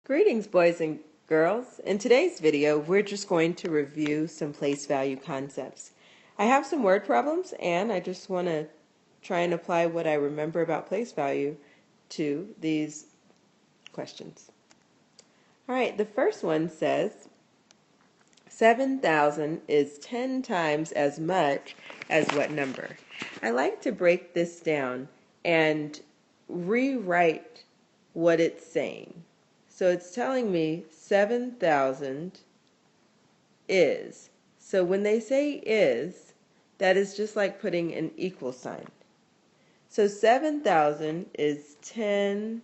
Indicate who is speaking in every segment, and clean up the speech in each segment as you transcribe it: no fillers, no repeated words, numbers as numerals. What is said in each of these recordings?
Speaker 1: Greetings, boys and girls. In today's video, we're just going to review some place value concepts. I have some word problems, and I just want to try and apply what I remember about place value to these questions. All right, the first one says 7,000 is 10 times as much as what number? I like to break this down and rewrite what it's saying. So it's telling me 7,000 is. So when they say is, that is just like putting an equal sign. So 7,000 is 10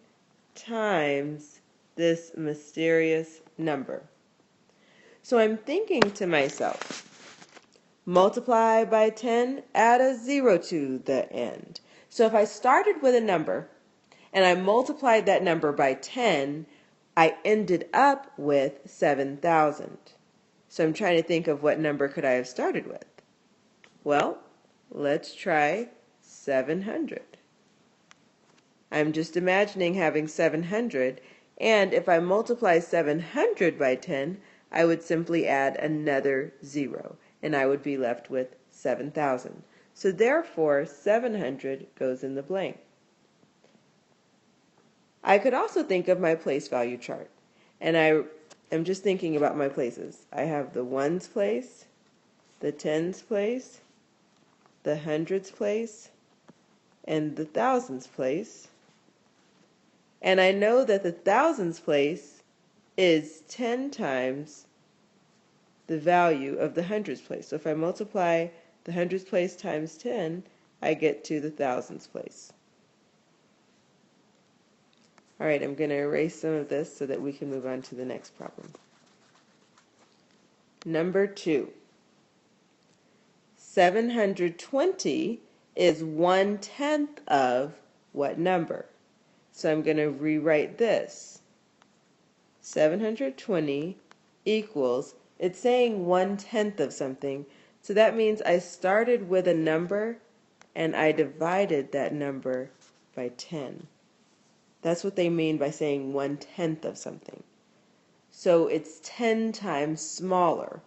Speaker 1: times this mysterious number. So I'm thinking to myself, multiply by 10, add a 0 to the end. So if I started with a number and I multiplied that number by 10, I ended up with 7,000. So I'm trying to think of what number could I have started with. Well, let's try 700. I'm just imagining having 700, and if I multiply 700 by 10, I would simply add another 0, and I would be left with 7,000. So therefore, 700 goes in the blank. I could also think of my place value chart, and I am just thinking about my places. I have the ones place, the tens place, the hundreds place, and the thousands place. And I know that the thousands place is 10 times the value of the hundreds place. So if I multiply the hundreds place times 10, I get to the thousands place. All right, I'm going to erase some of this so that we can move on to the next problem. Number 2. 720 is 1/10 of what number? So I'm going to rewrite this. 720 equals, it's saying 1/10 of something, so that means I started with a number and I divided that number by 10. That's what they mean by saying 1/10 of something. So it's 10 times smaller.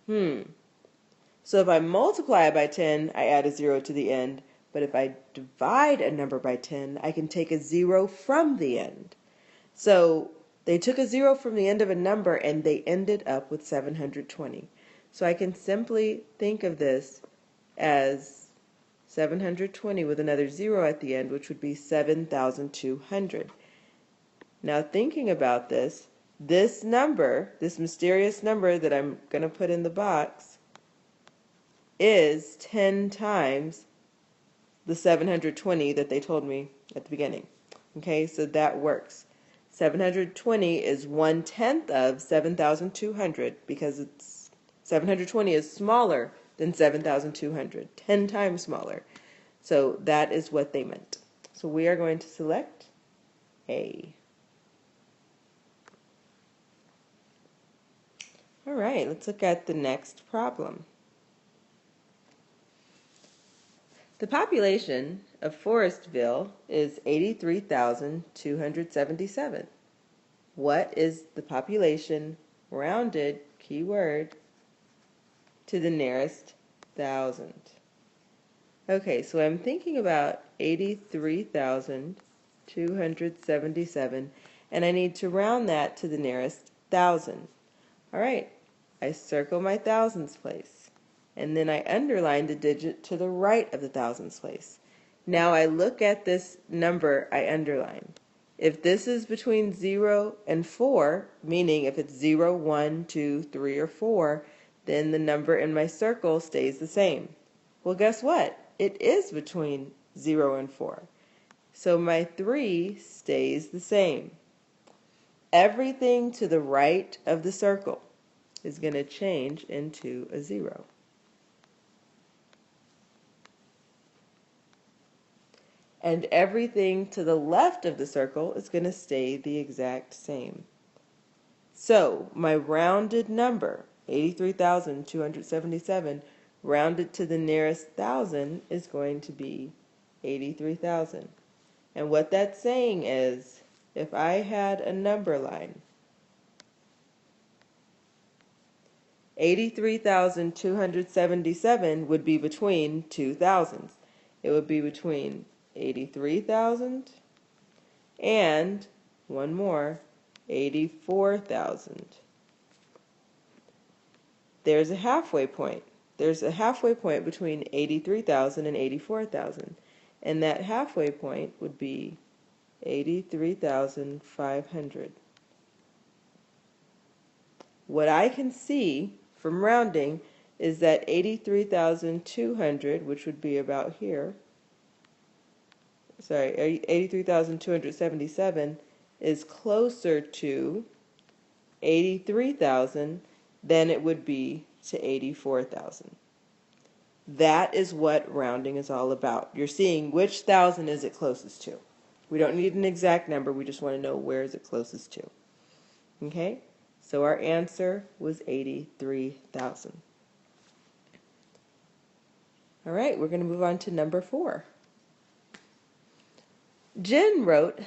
Speaker 1: So if I multiply it by 10, I add a 0 to the end. But if I divide a number by 10, I can take a 0 from the end. So they took a 0 from the end of a number and they ended up with 720. So I can simply think of this as 720 with another 0 at the end, which would be 7,200. Now thinking about this number, this mysterious number that I'm going to put in the box, is 10 times the 720 that they told me at the beginning. Okay, so that works. 720 is 1/10 of 7,200 because it's 720 is smaller than 7,200, 10 times smaller. So that is what they meant. So we are going to select A. All right, let's look at the next problem. The population of Forestville is 83,277. What is the population rounded, keyword, to the nearest thousand? Okay, so I'm thinking about 83,277, and I need to round that to the nearest thousand. All right, I circle my thousands place, and then I underline the digit to the right of the thousands place. Now I look at this number I underlined. If this is between 0 and 4, meaning if it's 0, 1, 2, 3, or 4, then the number in my circle stays the same. Well, guess what? It is between 0 and 4. So my 3 stays the same. Everything to the right of the circle is going to change into a 0. And everything to the left of the circle is going to stay the exact same. So my rounded number, 83,277, rounded to the nearest thousand is going to be 83,000. And what that's saying is if I had a number line, 83,277 would be between two thousands. It would be between 83,000 and one more, 84,000. There's a halfway point. There's a halfway point between 83,000 and 84,000. And that halfway point would be 83,500. What I can see from rounding is that 83,200, which would be about here, 83,277 is closer to 83,000 than it would be to 84,000. That is what rounding is all about. You're seeing which thousand is it closest to. We don't need an exact number, we just want to know where is it closest to. Okay? So our answer was 83,000. All right, we're going to move on to number 4. Jen wrote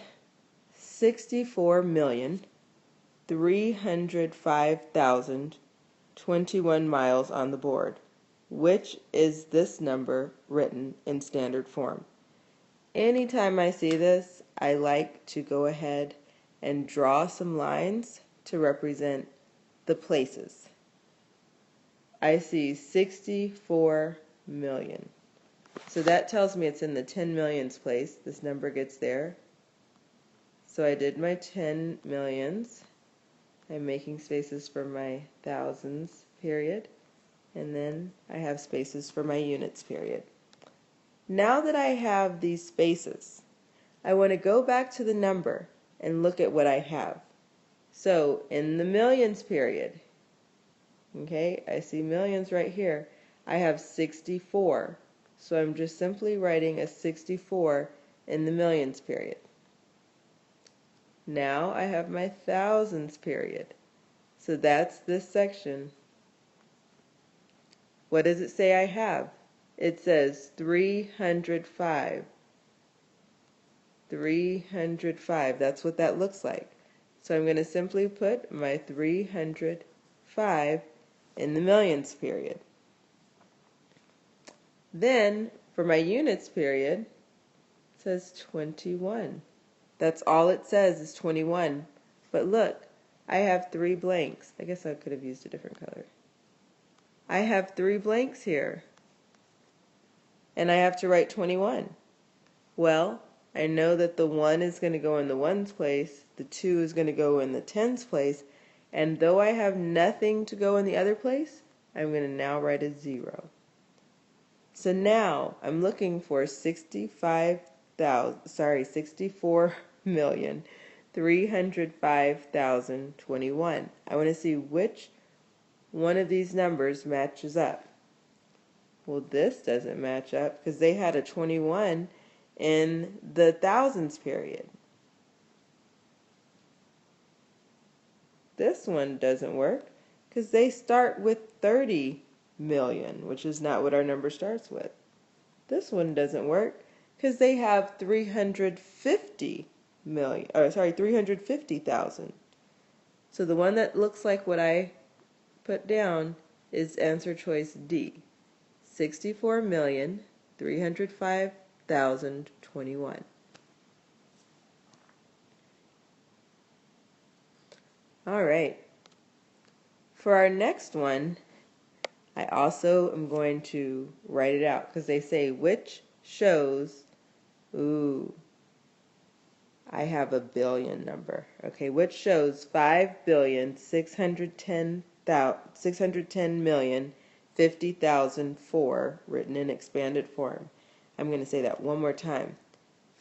Speaker 1: 64,305,021 miles on the board. Which is this number written in standard form? Anytime I see this, I like to go ahead and draw some lines to represent the places. I see 64 million. So that tells me it's in the 10 millions place. This number gets there. So I did my 10 millions. I'm making spaces for my thousands period. And then I have spaces for my units period. Now that I have these spaces, I want to go back to the number and look at what I have. So in the millions period, okay, I see millions right here. I have 64. So I'm just simply writing a 64 in the millions period. Now I have my thousands period. So that's this section. What does it say I have? It says 305. 305. That's what that looks like. So I'm going to simply put my 305 in the millions period. Then for my units period, it says 21. That's all it says is 21. But look, I have 3 blanks. I guess I could have used a different color. I have 3 blanks here. And I have to write 21. Well, I know that the 1 is going to go in the ones place, the 2 is going to go in the tens place, and though I have nothing to go in the other place, I'm going to now write a 0. So now I'm looking for 64,305,021. I want to see which one of these numbers matches up. Well, this doesn't match up because they had a 21 in the thousands period. This one doesn't work because they start with 30 million, which is not what our number starts with. This one doesn't work because they have 350 million, 350,000. So the one that looks like what I put down is answer choice D, 64,305,021. All right. For our next one, I also am going to write it out because they say which shows, ooh, I have a billion number. Okay, which shows 5,610,050,004 written in expanded form. I'm going to say that one more time.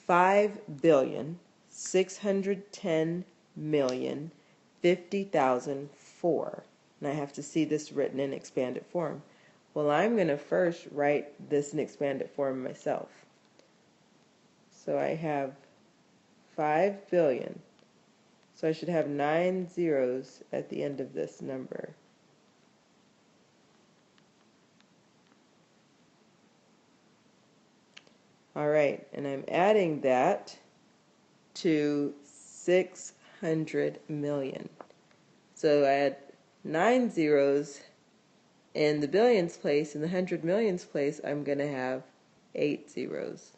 Speaker 1: 5,610,050,004. And I have to see this written in expanded form. Well, I'm going to first write this in expanded form myself. So I have 5 billion. So I should have 9 zeros at the end of this number. All right, and I'm adding that to 600 million. So I had 9 zeros in the billions place. In the 100 millions place, I'm going to have 8 zeros.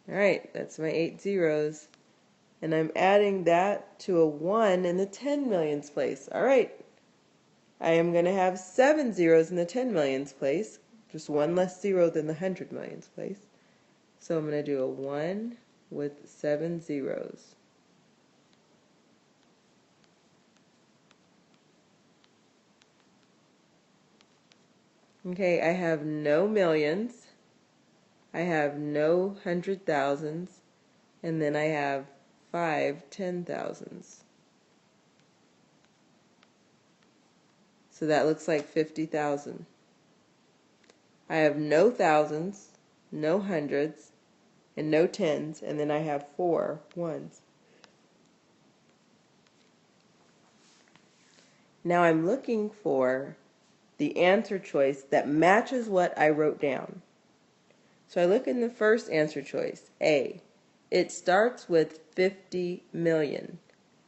Speaker 1: All right, that's my 8 zeros. And I'm adding that to a 1 in the 10 millions place. All right, I am going to have 7 zeros in the 10 millions place, just one less zero than the 100 millions place. So I'm going to do a 1 with 7 zeros. Okay, I have no millions, I have no 100,000s, and then I have 5 10,000s. So that looks like 50,000. I have no thousands, no hundreds, and no tens, and then I have 4 ones. Now I'm looking for the answer choice that matches what I wrote down. So I look in the first answer choice, A. It starts with 50 million.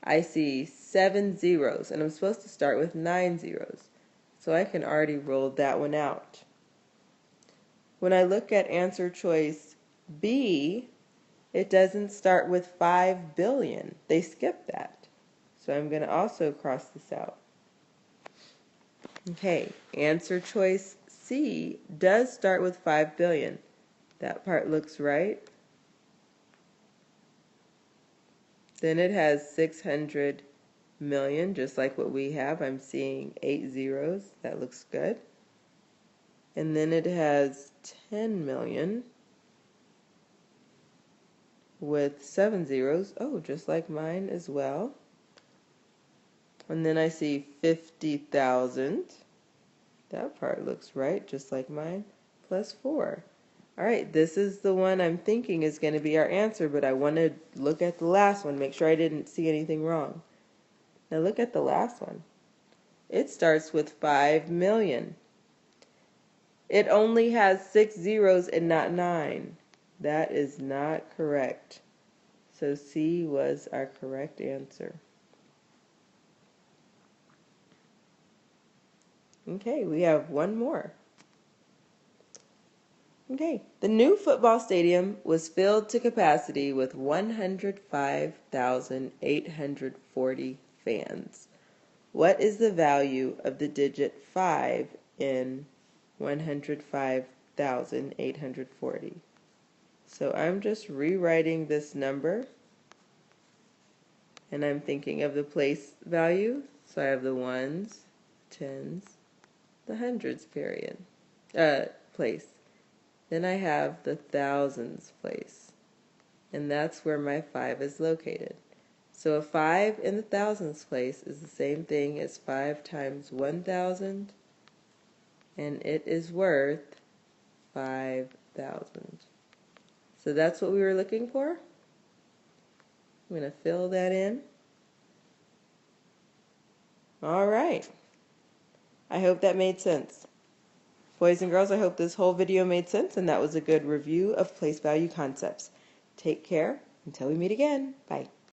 Speaker 1: I see 7 zeros, and I'm supposed to start with 9 zeros. So I can already roll that one out. When I look at answer choice B, it doesn't start with 5 billion. They skipped that. So I'm going to also cross this out. Okay, answer choice C does start with 5 billion. That part looks right. Then it has 600 million, just like what we have. I'm seeing 8 zeros. That looks good. And then it has 10 million with 7 zeros. Oh, just like mine as well. And then I see 50,000. That part looks right, just like mine, plus 4. All right, this is the one I'm thinking is going to be our answer, but I want to look at the last one, make sure I didn't see anything wrong. Now look at the last one. It starts with 5 million. It only has 6 zeros and not 9. That is not correct. So C was our correct answer. Okay, we have one more. Okay, the new football stadium was filled to capacity with 105,840 fans. What is the value of the digit 5 in 105,840? So I'm just rewriting this number, and I'm thinking of the place value. So I have the ones, tens, the hundreds period, place. Then I have the thousands place, and that's where my 5 is located. So a 5 in the thousands place is the same thing as 5 times 1,000, and it is worth 5,000. So that's what we were looking for. I'm going to fill that in. All right. I hope that made sense. Boys and girls, I hope this whole video made sense and that was a good review of place value concepts. Take care until we meet again. Bye.